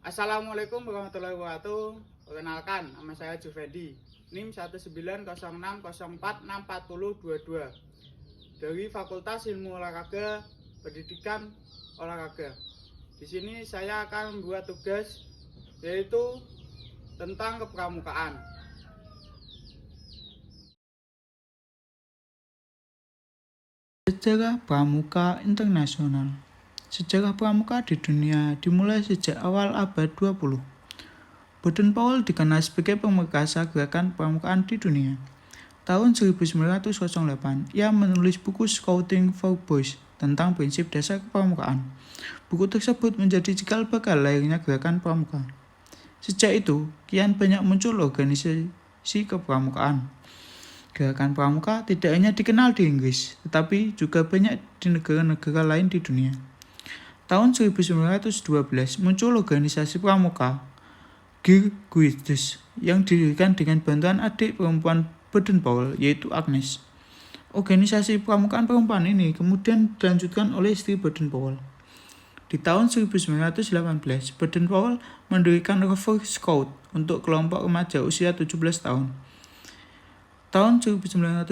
Assalamualaikum warahmatullahi wabarakatuh. Perkenalkan, nama saya Juvedi. NIM 19040464022 dari Fakultas Ilmu Olahraga Pendidikan Olahraga. Di sini saya akan membuat tugas yaitu tentang kepramukaan. Sejarah pramuka internasional. Sejarah pramuka di dunia dimulai sejak awal abad 20. Baden-Powell dikenal sebagai pemerkasa gerakan pramukaan di dunia. Tahun 1908, ia menulis buku Scouting for Boys tentang prinsip dasar kepramukaan. Buku tersebut menjadi cikal bakal lahirnya gerakan pramuka. Sejak itu, kian banyak muncul organisasi kepramukaan. Gerakan pramuka tidak hanya dikenal di Inggris, tetapi juga banyak di negara-negara lain di dunia. Tahun 1912 muncul organisasi pramuka Guides yang didirikan dengan bantuan adik perempuan Baden-Powell, yaitu Agnes. Organisasi pramukaan perempuan ini kemudian dilanjutkan oleh istri Baden-Powell. Di tahun 1918, Baden-Powell mendirikan Rover Scout untuk kelompok remaja usia 17 tahun. Tahun 1922,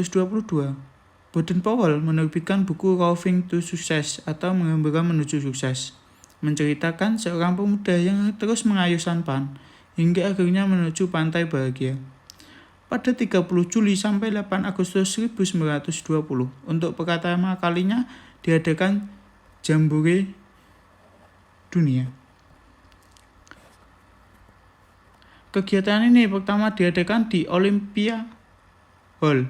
Baden-Powell menerbitkan buku Roving to Success atau Mengembara Menuju Sukses, menceritakan seorang pemuda yang terus mengayuh sampan hingga akhirnya menuju pantai bahagia. Pada 30 Juli sampai 8 Agustus 1920, untuk pertama kalinya diadakan Jambore Dunia. Kegiatan ini pertama diadakan di Olympia Hall,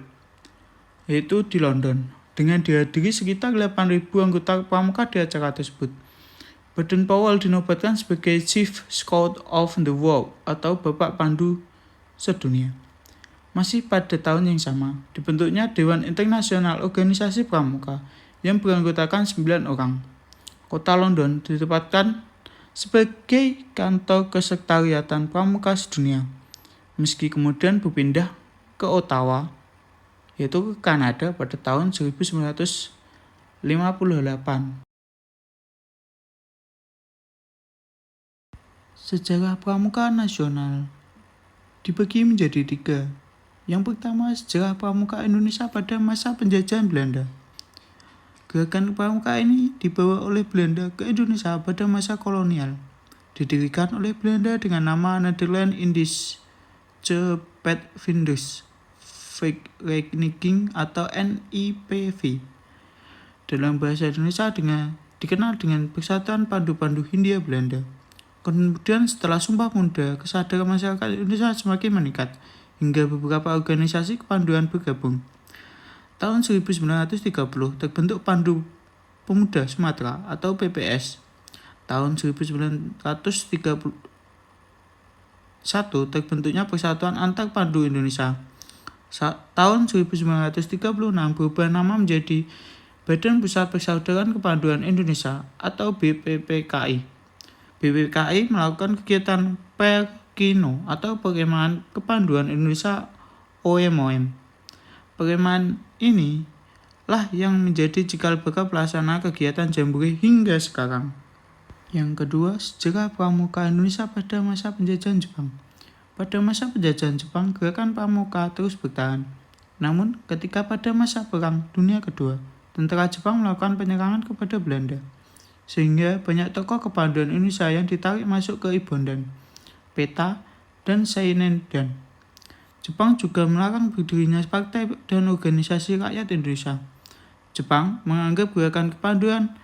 yaitu di London, dengan dihadiri sekitar 8.000 anggota pramuka di acara tersebut. Baden-Powell dinobatkan sebagai Chief Scout of the World atau Bapak Pandu Sedunia. Masih pada tahun yang sama, dibentuknya Dewan Internasional Organisasi Pramuka yang beranggotakan 9 orang. Kota London ditempatkan sebagai kantor kesekretariatan pramuka sedunia, meski kemudian berpindah ke Ottawa, yaitu ke Kanada pada tahun 1958. Sejarah pramuka nasional dibagi menjadi 3. Yang pertama, sejarah pramuka Indonesia pada masa penjajahan Belanda. Gerakan pramuka ini dibawa oleh Belanda ke Indonesia pada masa kolonial. Didirikan oleh Belanda dengan nama Nederland Indisch Pathfinders Vereniging atau NIPV. Dalam bahasa Indonesia dikenal dengan Persatuan Pandu-Pandu Hindia Belanda. Kemudian setelah Sumpah Pemuda, kesadaran masyarakat Indonesia semakin meningkat hingga beberapa organisasi kepanduan bergabung. Tahun 1930 terbentuk Pandu Pemuda Sumatera atau PPS. Tahun 1931 terbentuknya Persatuan Antar Pandu Indonesia. Tahun 1936 berubah nama menjadi Badan Pusat Persaudaraan Kepanduan Indonesia atau BPPKI. BPPKI melakukan kegiatan Perkino atau Perkemahan Kepanduan Indonesia OMOM. Perkemahan ini lah yang menjadi cikal bakal pelaksana kegiatan Jambore hingga sekarang. Yang kedua, sejarah pramuka Indonesia pada masa penjajahan Jepang. Pada masa penjajahan Jepang, gerakan pramuka terus bertahan. Namun, ketika pada masa Perang Dunia Kedua, tentara Jepang melakukan penyerangan kepada Belanda, sehingga banyak tokoh kepanduan Indonesia yang ditarik masuk ke Ibondan, Peta, dan Sainendan. Jepang juga melarang berdirinya partai dan organisasi rakyat Indonesia. Jepang menganggap gerakan kepanduan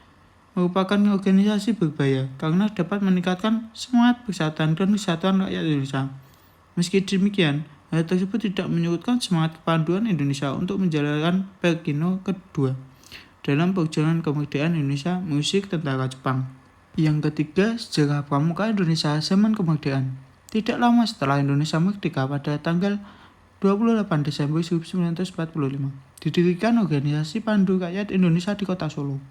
merupakan organisasi berbahaya karena dapat meningkatkan semangat persatuan dan kesatuan rakyat Indonesia. Meski demikian, hal tersebut tidak menyurutkan semangat kepanduan Indonesia untuk menjalankan Perkino kedua dalam perjuangan kemerdekaan Indonesia mengusir tentara Jepang. Yang ketiga, sejarah pramuka Indonesia zaman kemerdekaan. Tidak lama setelah Indonesia merdeka pada tanggal 28 Desember 1945, didirikan organisasi Pandu Rakyat Indonesia di Kota Solo.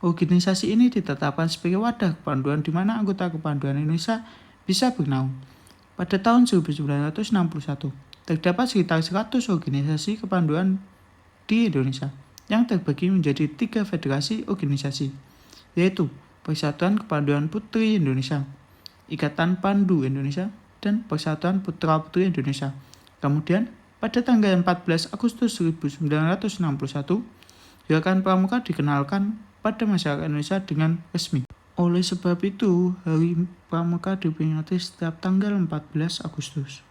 Organisasi ini ditetapkan sebagai wadah kepanduan di mana anggota kepanduan Indonesia bisa bernaung. Pada tahun 1961, terdapat sekitar 100 organisasi kepanduan di Indonesia yang terbagi menjadi 3 federasi organisasi, yaitu Persatuan Kepanduan Putri Indonesia, Ikatan Pandu Indonesia, dan Persatuan Putra Putri Indonesia. Kemudian, pada tanggal 14 Agustus 1961, Gerakan Pramuka dikenalkan pada masyarakat Indonesia dengan resmi. Oleh sebab itu, Hari Pramuka diperingati setiap tanggal 14 Agustus.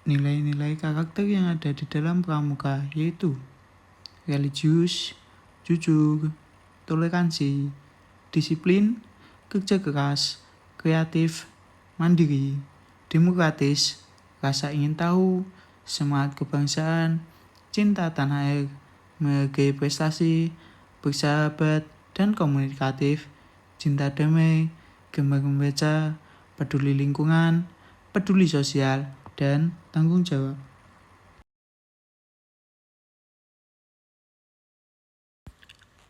Nilai-nilai karakter yang ada di dalam pramuka yaitu religius, jujur, toleransi, disiplin, kerja keras, kreatif, mandiri, demokratis, rasa ingin tahu, semangat kebangsaan, cinta tanah air, menghargai prestasi, bersahabat dan komunikatif, cinta damai, gemar membaca, peduli lingkungan, peduli sosial, dan tanggung jawab.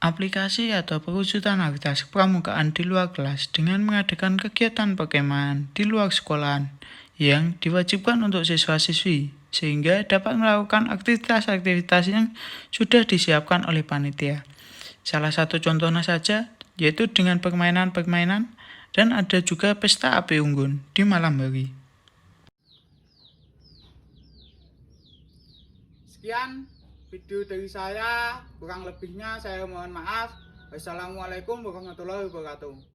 Aplikasi atau perwujudan aktivitas pramukaan di luar kelas dengan mengadakan kegiatan perkemahan di luar sekolahan yang diwajibkan untuk siswa-siswi sehingga dapat melakukan aktivitas-aktivitas yang sudah disiapkan oleh panitia. Salah satu contohnya saja yaitu dengan permainan-permainan dan ada juga pesta api unggun di malam hari. Sekian video dari saya, kurang lebihnya saya mohon maaf. Wassalamualaikum warahmatullahi wabarakatuh.